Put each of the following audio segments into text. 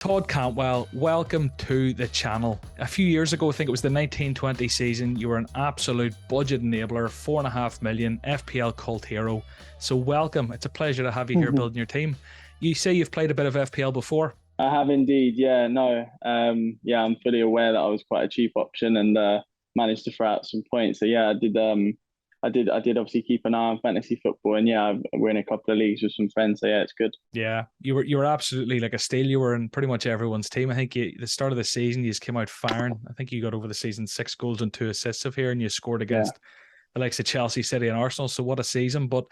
Todd Cantwell, welcome to the channel. A few years ago, I think it was the 1920 season, you were an absolute budget enabler, 4.5 million, FPL cult hero. So welcome. It's a pleasure to have you here building your team. You say you've played a bit of FPL before? I have indeed, yeah, no. I'm fully aware that I was quite a cheap option and managed to throw out some points. So yeah, I did obviously keep an eye on fantasy football, and yeah, we're in a couple of leagues with some friends, so yeah, it's good. Yeah, you were absolutely like a steal. You were in pretty much everyone's team. I think the start of the season, you just came out firing. I think you got over the season 6 goals and 2 assists of here, and you scored against the likes of Chelsea, City, and Arsenal. So what a season! But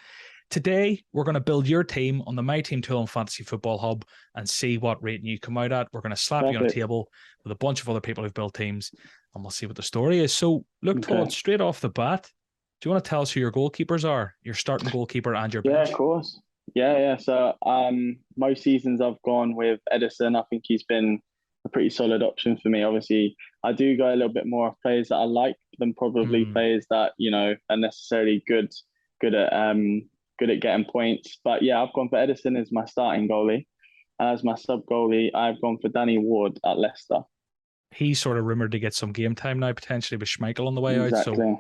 today we're going to build your team on the My Team tool on Fantasy Football Hub and see what rating you come out at. We're going to slap you on a table with a bunch of other people who've built teams, and we'll see what the story is. So look, Todd, straight off the bat, do you want to tell us who your goalkeepers are? Your starting goalkeeper and your bench? Yeah, of course. Yeah. So most seasons I've gone with Edison. I think he's been a pretty solid option for me. Obviously, I do go a little bit more of players that I like than probably players that are necessarily good at getting points. But yeah, I've gone for Edison as my starting goalie. As my sub goalie, I've gone for Danny Ward at Leicester. He's sort of rumoured to get some game time now, potentially with Schmeichel on the way out. So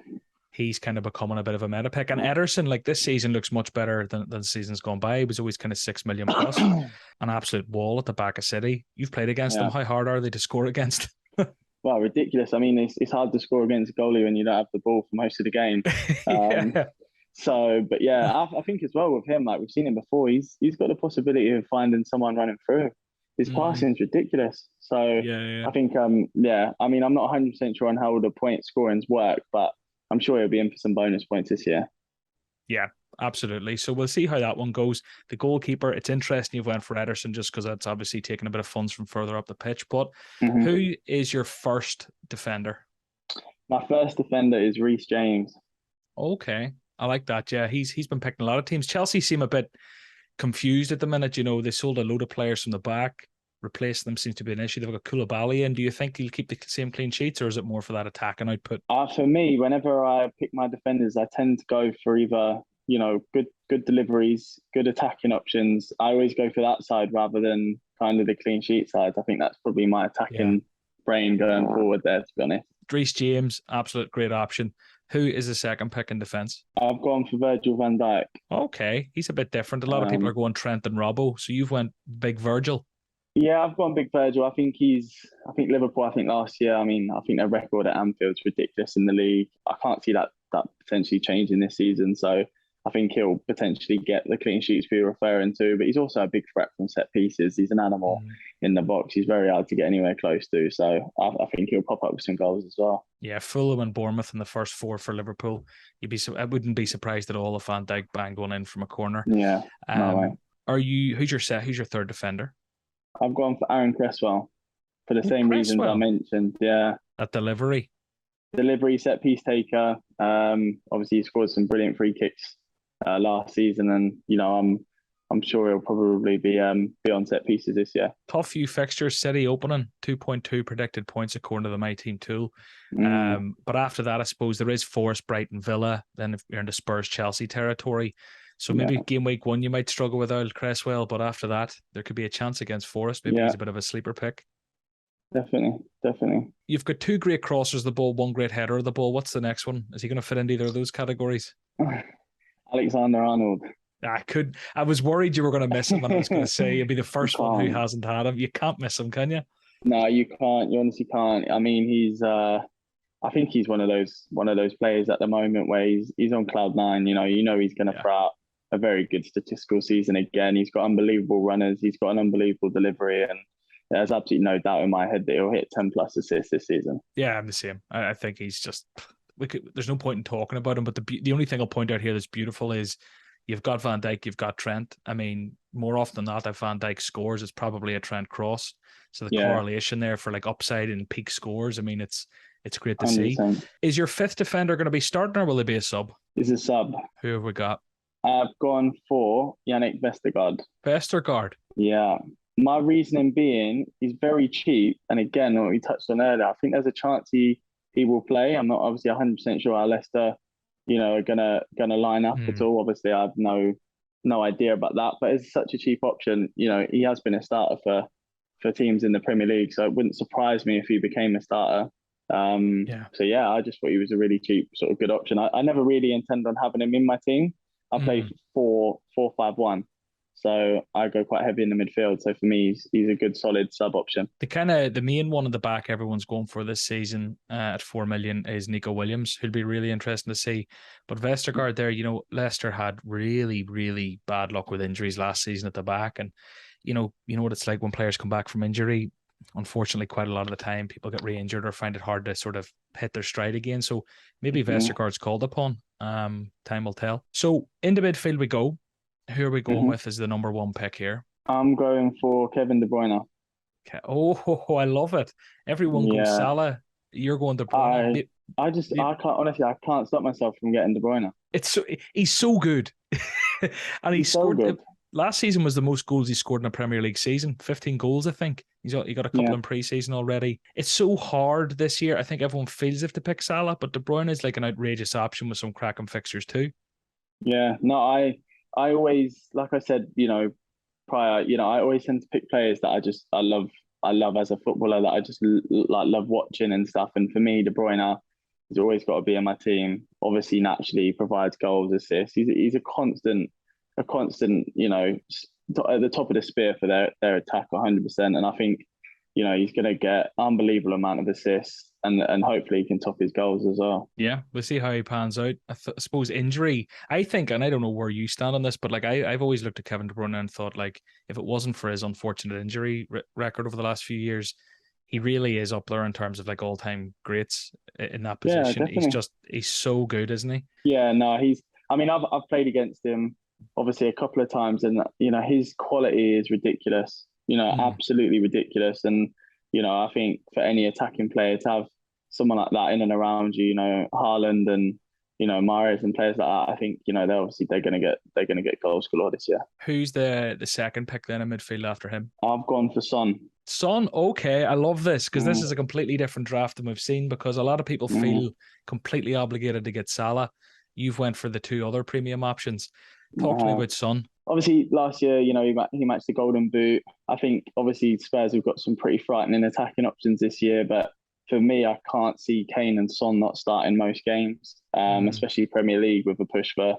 he's kind of becoming a bit of a meta pick. And Ederson, like this season, looks much better than seasons gone by. He was always kind of 6 million plus, an absolute wall at the back of City. You've played against them. How hard are they to score against? Well, ridiculous. I mean, it's hard to score against a goalie when you don't have the ball for most of the game. So, but yeah, I think as well with him, like we've seen him before, he's got the possibility of finding someone running through. His passing is ridiculous. So I think, I mean, I'm not 100% sure on how the point scorings work, but I'm sure he'll be in for some bonus points this year. Yeah, absolutely. So we'll see how that one goes. The goalkeeper, it's interesting you've went for Ederson just because that's obviously taking a bit of funds from further up the pitch. But who is your first defender? My first defender is Reece James. Okay, I like that. Yeah, he's been picking a lot of teams. Chelsea seem a bit confused at the minute. You know, they sold a load of players from the back. Replacing them seems to be an issue. They've got Koulibaly in. Do you think he'll keep the same clean sheets, or is it more for that attacking output? For me, whenever I pick my defenders, I tend to go for either good deliveries, good attacking options. I always go for that side rather than kind of the clean sheet side. I think that's probably my attacking brain going forward there, to be honest. Reece James, absolute great option. Who is the second pick in defence? I've gone for Virgil van Dijk. Okay, he's a bit different. A lot of people are going Trent and Robbo, so you've went big Virgil. Yeah, I've gone big Virgil. I think Liverpool, last year, I think their record at Anfield's ridiculous in the league. I can't see that potentially changing this season. So I think he'll potentially get the clean sheets we're referring to, but he's also a big threat from set pieces. He's an animal in the box. He's very hard to get anywhere close to. So I think he'll pop up with some goals as well. Yeah, Fulham and Bournemouth in the first 4 for Liverpool. I wouldn't be surprised at all if Van Dijk bang going in from a corner. Yeah, no way. Who's your third defender? I've gone for Aaron Cresswell for the same reasons I mentioned. Yeah. That delivery, set piece taker. Obviously he scored some brilliant free kicks last season, and I'm sure he'll probably be on set pieces this year. Tough few fixtures. City opening 2.2 predicted points according to the My Team tool. But after that, I suppose there is Forest, Brighton, Villa. Then if you're into Spurs, Chelsea territory. So maybe game week 1 you might struggle without Cresswell, but after that there could be a chance against Forest. Maybe he's a bit of a sleeper pick. Definitely. You've got 2 great crossers of the ball, 1 great header of the ball. What's the next one? Is he going to fit into either of those categories? Alexander-Arnold. I was worried you were going to miss him, and I was going to say you'd be the first one who hasn't had him. You can't miss him, can you? No, you can't. You honestly can't. I mean, I think he's one of those players at the moment where he's on cloud 9. He's going to throw out a very good statistical season again. He's got unbelievable runners. He's got an unbelievable delivery, and there's absolutely no doubt in my head that he'll hit 10 plus assists this season. Yeah, I'm the same. I think he's just. There's no point in talking about him, but the only thing I'll point out here that's beautiful is you've got Van Dijk, you've got Trent. I mean, more often than not, if Van Dijk scores, it's probably a Trent cross. So the correlation there for like upside and peak scores, I mean, it's great to 100%. See. Is your 5th defender going to be starting, or will he be a sub? He's a sub. Who have we got? I've gone for Yannick Vestergaard. Vestergaard? Yeah. My reasoning being he's very cheap. And again, what we touched on earlier, I think there's a chance he will play. I'm not obviously 100% sure how Leicester, are gonna line up at all. Obviously, I have no idea about that. But it's such a cheap option. He has been a starter for for teams in the Premier League, so it wouldn't surprise me if he became a starter. So yeah, I just thought he was a really cheap, sort of good option. I never really intend on having him in my team. I play 4-4-5-1, so I go quite heavy in the midfield. So for me, he's a good solid sub option. The main one in the back everyone's going for this season at 4 million is Nico Williams, who'll be really interesting to see. But Vestergaard there, Leicester had really, really bad luck with injuries last season at the back, and you know what it's like when players come back from injury. Unfortunately, quite a lot of the time, people get re-injured or find it hard to sort of hit their stride again. So maybe Vestergaard's called upon. Time will tell. So into midfield we go. Who are we going with as the number one pick here? I'm going for Kevin De Bruyne. Okay. Oh, I love it. Everyone goes Salah. You're going De Bruyne. I can't stop myself from getting De Bruyne. He's so good, and he scored. So good. Last season was the most goals he scored in a Premier League season. 15 goals, I think. He got a couple in pre-season already. It's so hard this year. I think everyone feels if to pick Salah, but De Bruyne is like an outrageous option with some cracking fixtures too. Yeah, no, I always, like I said, prior, I always tend to pick players that I love as a footballer, that I just love watching and stuff. And for me, De Bruyne has always got to be in my team. Obviously, naturally, he provides goals, assists. He's a constant, at the top of the spear for their attack 100%. And I think, he's going to get unbelievable amount of assists and hopefully he can top his goals as well. Yeah, we'll see how he pans out. I suppose injury, I think, and I don't know where you stand on this, but like I've always looked at Kevin De Bruyne and thought, like, if it wasn't for his unfortunate injury record over the last few years, he really is up there in terms of like all-time greats in that position. Yeah, he's so good, isn't he? Yeah, no, I've played against him obviously a couple of times, and his quality is ridiculous, absolutely ridiculous. And I think for any attacking player to have someone like that in and around you, Haaland and Mahrez and players like that, I think they're going to get goals galore this year. Who's the second pick then in midfield after him? I've gone for Son. Son, okay, I love this because this is a completely different draft than we've seen, because a lot of people feel completely obligated to get Salah. You've went for the two other premium options. Talk to me about Son. Obviously, last year, he matched the Golden Boot. I think, obviously, Spurs have got some pretty frightening attacking options this year. But for me, I can't see Kane and Son not starting most games, especially Premier League with a push for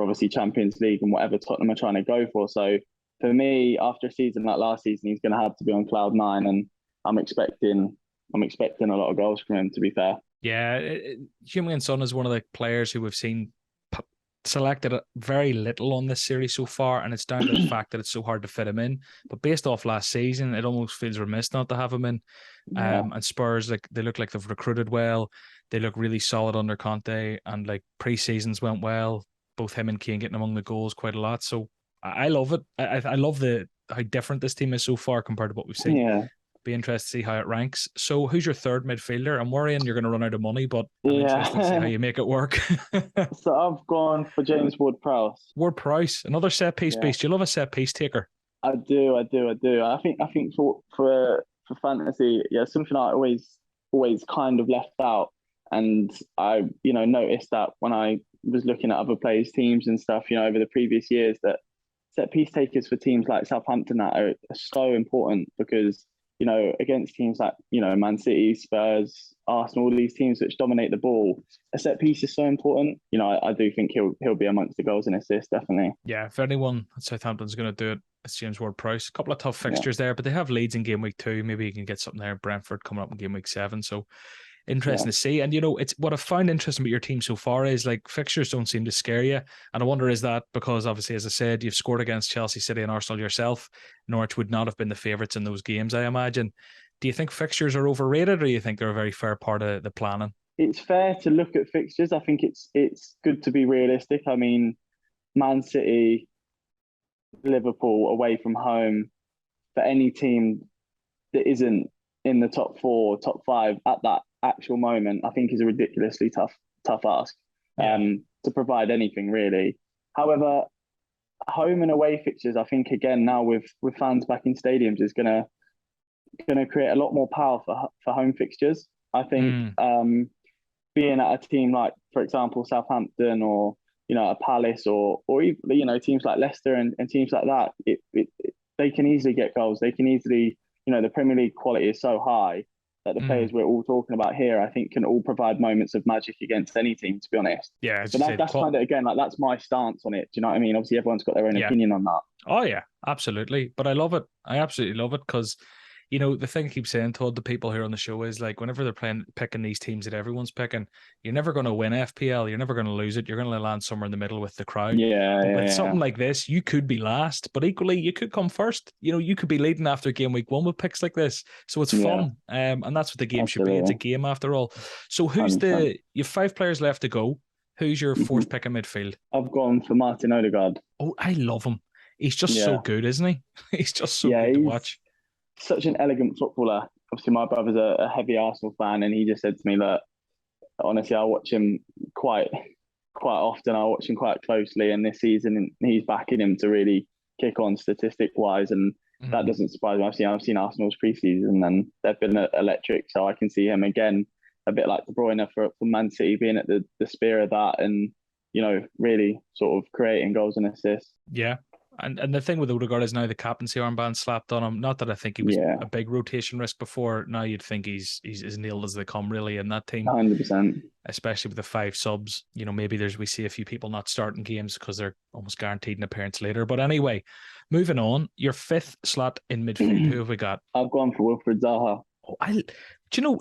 obviously Champions League and whatever Tottenham are trying to go for. So for me, after a season like last season, he's going to have to be on cloud nine, and I'm expecting a lot of goals from him, to be fair. Yeah, Heung-min Son is one of the players who we've seen selected very little on this series so far, and it's down to the fact that it's so hard to fit him in. But based off last season, it almost feels remiss not to have him in. And Spurs, like, they look like they've recruited well. They look really solid under Conte, and like pre-seasons went well. Both him and Kane getting among the goals quite a lot. So I love it. I love how different this team is so far compared to what we've seen. Yeah. Be interested to see how it ranks. So who's your third midfielder? I'm worrying you're going to run out of money, but I'm interested to see how you make it work. So I've gone for James Ward-Prowse. Ward-Prowse, another set piece beast. You love a set piece taker. I do. I think for fantasy, something I always kind of left out, and I noticed that when I was looking at other players' teams and stuff, over the previous years, that set piece takers for teams like Southampton are so important, because against teams like, Man City, Spurs, Arsenal, all these teams which dominate the ball, a set piece is so important. I do think he'll be amongst the goals and assists, definitely. Yeah, if anyone at Southampton's going to do it, it's James Ward-Prowse. A couple of tough fixtures there, but they have Leeds in game week 2. Maybe you can get something there. Brentford coming up in game week 7. So interesting to see. And it's what I've found interesting about your team so far is, like, fixtures don't seem to scare you. And I wonder, is that because, obviously, as I said, you've scored against Chelsea, City and Arsenal yourself. Norwich would not have been the favourites in those games, I imagine. Do you think fixtures are overrated, or do you think they're a very fair part of the planning? It's fair to look at fixtures. I think it's good to be realistic. I mean, Man City, Liverpool away from home, for any team that isn't in the top 4, top 5 at that actual moment, I think is a ridiculously tough ask to provide anything really. However, home and away fixtures, I think, again, now with fans back in stadiums, is gonna create a lot more power for home fixtures. I think being at a team like, for example, Southampton, or a Palace, or even teams like Leicester and teams like that, they can easily get goals. They can easily the Premier League quality is so high that the players we're all talking about here, I think, can all provide moments of magic against any team, to be honest. Yeah, as But you said, that's kind of, again, like that's my stance on it. Do you know what I mean? Obviously, everyone's got their own opinion on that. Oh yeah, absolutely. But I love it. I absolutely love it because, the thing I keep saying to the people here on the show is like whenever they're picking these teams that everyone's picking, you're never going to win FPL. You're never going to lose it. You're going to land somewhere in the middle with the crowd. But with something like this, you could be last, but equally you could come first. You could be leading after game week 1 with picks like this. So it's fun. And that's what the game should be. It's a game after all. So you have 5 players left to go. Who's your fourth pick in midfield? I've gone for Martin Odegaard. Oh, I love him. He's just so good, isn't he? He's just so good to watch. Such an elegant footballer. Obviously, my brother's a heavy Arsenal fan, and he just said to me that honestly, I watch him quite often. I watch him quite closely, and this season he's backing him to really kick on statistic wise, and that doesn't surprise me. I've seen Arsenal's preseason, and they've been electric. So I can see him again, a bit like De Bruyne for Man City, being at the spear of that, and really sort of creating goals and assists. Yeah. And the thing with Odegaard is now the captaincy armband slapped on him. Not that I think he was a big rotation risk before. Now you'd think he's as nailed as they come really in that team. 100%. Especially with the 5 subs. Maybe we see a few people not starting games because they're almost guaranteed an appearance later. But anyway, moving on. Your 5th slot in midfield. Who have we got? I've gone for Wilfried Zaha.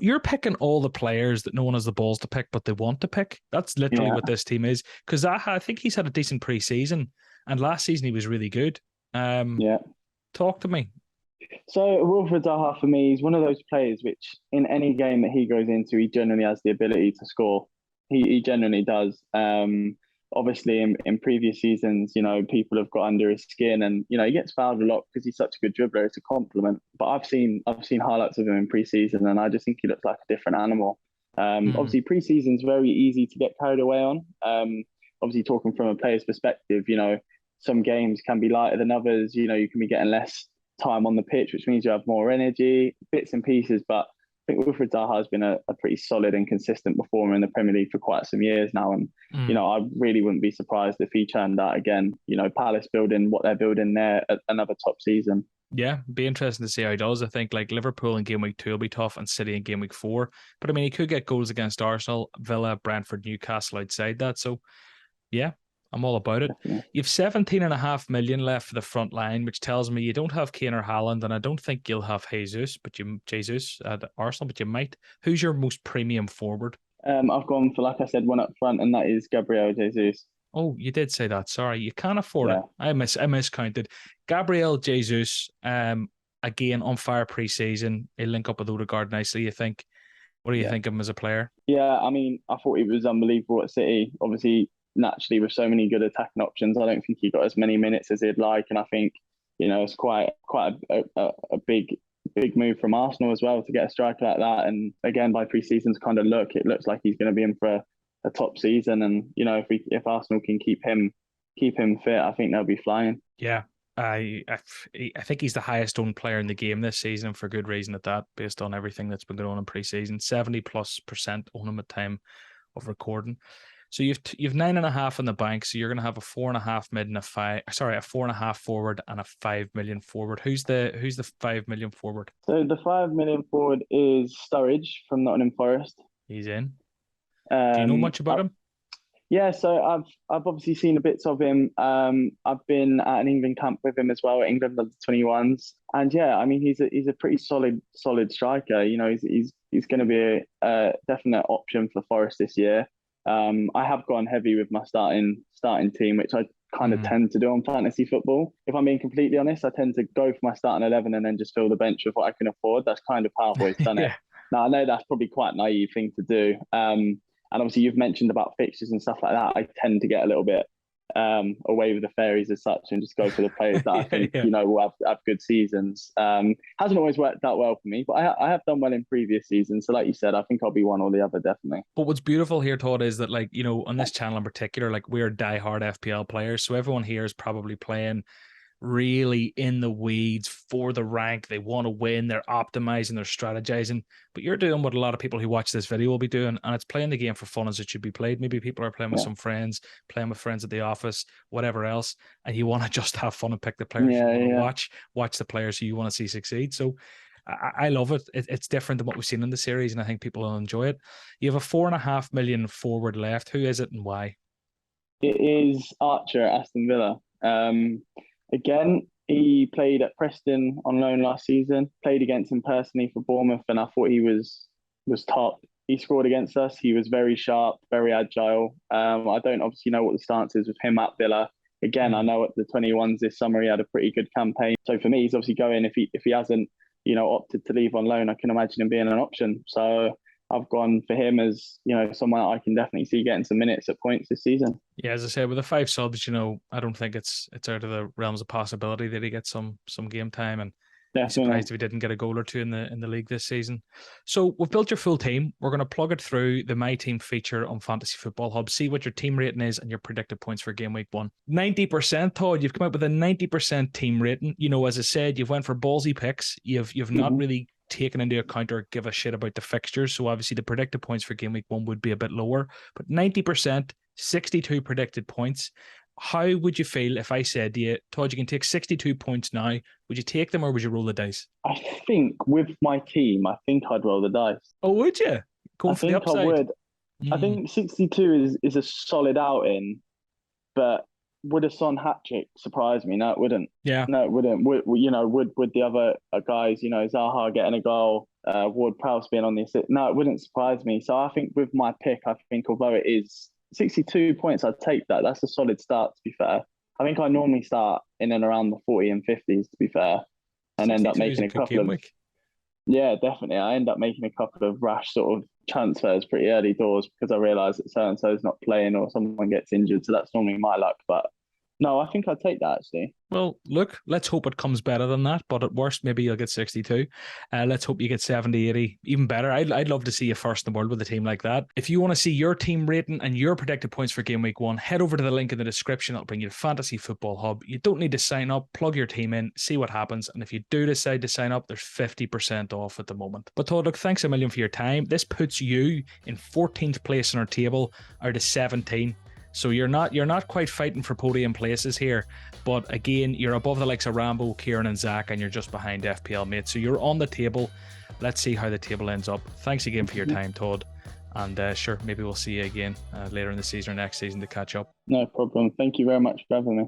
You're picking all the players that no one has the balls to pick, but they want to pick. That's literally what this team is. Because Zaha, I think he's had a decent pre-season. And last season he was really good. Talk to me. So Wilfried Zaha for me is one of those players which in any game that he goes into, he generally has the ability to score. He generally does. Obviously in previous seasons, people have got under his skin, and he gets fouled a lot because he's such a good dribbler. It's a compliment. But I've seen highlights of him in pre-season, and I just think he looks like a different animal. Obviously pre-season's very easy to get carried away on. Obviously talking from a player's perspective, some games can be lighter than others. You can be getting less time on the pitch, which means you have more energy, bits and pieces. But I think Wilfried Zaha has been a pretty solid and consistent performer in the Premier League for quite some years now. And, I really wouldn't be surprised if he turned out again. Palace building what they're building there, another top season. Yeah, be interesting to see how he does. I think like Liverpool in game week 2 will be tough, and City in game week 4. But I mean, he could get goals against Arsenal, Villa, Brentford, Newcastle outside that. So, yeah. I'm all about it. Definitely. You've 17.5 million left for the front line, which tells me you don't have Kane or Haaland, and I don't think you'll have Jesus at Arsenal, but you might. Who's your most premium forward? I've gone for, like I said, one up front, and that is Gabriel Jesus. Oh, you did say that. Sorry, you can't afford it. I miscounted. Gabriel Jesus, again on fire pre-season. He'll link up with Odegaard nicely. You think? What do you think of him as a player? Yeah, I mean, I thought he was unbelievable at City. Obviously, naturally with so many good attacking options, I don't think he got as many minutes as he'd like, and I think it's quite a big move from Arsenal as well to get a striker like that. And again, by pre-season's kind of look, it looks like he's going to be in for a top season. And if Arsenal can keep him fit, I think they'll be flying. Yeah, I think he's the highest owned player in the game this season, and for good reason at that, based on everything that's been going on in pre-season. 70+% own him at time of recording. So you've 9.5 in the bank, so you're going to have a 4.5 mid and a 4.5 forward and a 5 million forward. Who's the 5 million forward? So the 5 million forward is Sturridge from Nottingham Forest. He's in. Do you know much about him? Yeah, so I've obviously seen a bits of him. I've been at an England camp with him as well, at England under 21s, and yeah, I mean he's a pretty solid striker. He's going to be a definite option for Forest this year. I have gone heavy with my starting team, which I kind of tend to do on fantasy football. If I'm being completely honest, I tend to go for my starting 11 and then just fill the bench with what I can afford. That's kind of how I've always done it. Now, I know that's probably quite a naive thing to do. And obviously you've mentioned about fixtures and stuff like that. I tend to get a little bit away with the fairies as such and just go for the players that I think will have good seasons. Hasn't always worked out well for me, but I have done well in previous seasons. So like you said, I think I'll be one or the other, definitely. But what's beautiful here, Todd, is that on this channel in particular, we're diehard FPL players, so everyone here is probably playing really in the weeds for the rank. They want to win, they're optimizing, they're strategizing, but you're doing what a lot of people who watch this video will be doing, and it's playing the game for fun as it should be played. Maybe people are playing with some friends, playing with friends at the office, whatever else, and you want to just have fun and pick the players you want to watch the players who you want to see succeed. So I love it. It's different than what we've seen in the series, and I think people will enjoy it. You have a 4.5 million forward left. Who is it and why? It is Archer at Aston Villa. Again, he played at Preston on loan last season. Played against him personally for Bournemouth, and I thought he was top. He scored against us. He was very sharp, very agile. I don't obviously know what the stance is with him at Villa. Again, I know at the 21s this summer he had a pretty good campaign. So for me, he's obviously going. If he hasn't, opted to leave on loan, I can imagine him being an option. So I've gone for him as, someone I can definitely see getting some minutes at points this season. Yeah, as I said, with the 5 subs, I don't think it's out of the realms of possibility that he gets some game time, and I'd be surprised if he didn't get a goal or two in the league this season. So we've built your full team. We're going to plug it through the My Team feature on Fantasy Football Hub, see what your team rating is and your predicted points for game week 1. 90%, Todd, you've come up with a 90% team rating. As I said, you've went for ballsy picks. You've not really taken into account or give a shit about the fixtures. So obviously the predicted points for game week 1 would be a bit lower, but 90%, 62 predicted points. How would you feel if I said to you, Todd, you can take 62 points now? Would you take them or would you roll the dice? I think with my team, I'd roll the dice. Oh, would you? Going for the upside? I would. I think 62 is a solid outing, but would a Son hat trick surprise me? No, it wouldn't. Yeah. No, it wouldn't. Would the other guys, Zaha getting a goal, Ward-Prowse being on the assist? No, it wouldn't surprise me. So I think with my pick, although it is 62 points, I'd take that. That's a solid start, to be fair. I think I normally start in and around the 40 and 50s, to be fair, and end up making a couple of... Week. Yeah, definitely. I end up making a couple of rash sort of transfers pretty early doors because I realise that so-and-so's not playing or someone gets injured. So that's normally my luck. But no, I think I'd take that, actually. Well, look, let's hope it comes better than that. But at worst, maybe you'll get 62. Let's hope you get 70, 80. Even better. I'd love to see you first in the world with a team like that. If you want to see your team rating and your predicted points for game week 1, head over to the link in the description. It'll bring you to Fantasy Football Hub. You don't need to sign up. Plug your team in. See what happens. And if you do decide to sign up, there's 50% off at the moment. But Todd, look, thanks a million for your time. This puts you in 14th place on our table out of 17. So you're not quite fighting for podium places here, but again, you're above the likes of Rambo, Kieran and Zach, and you're just behind FPL mates. So you're on the table. Let's see how the table ends up. Thanks again for your time, Todd. And sure, maybe we'll see you again later in the season or next season to catch up. No problem. Thank you very much for having me.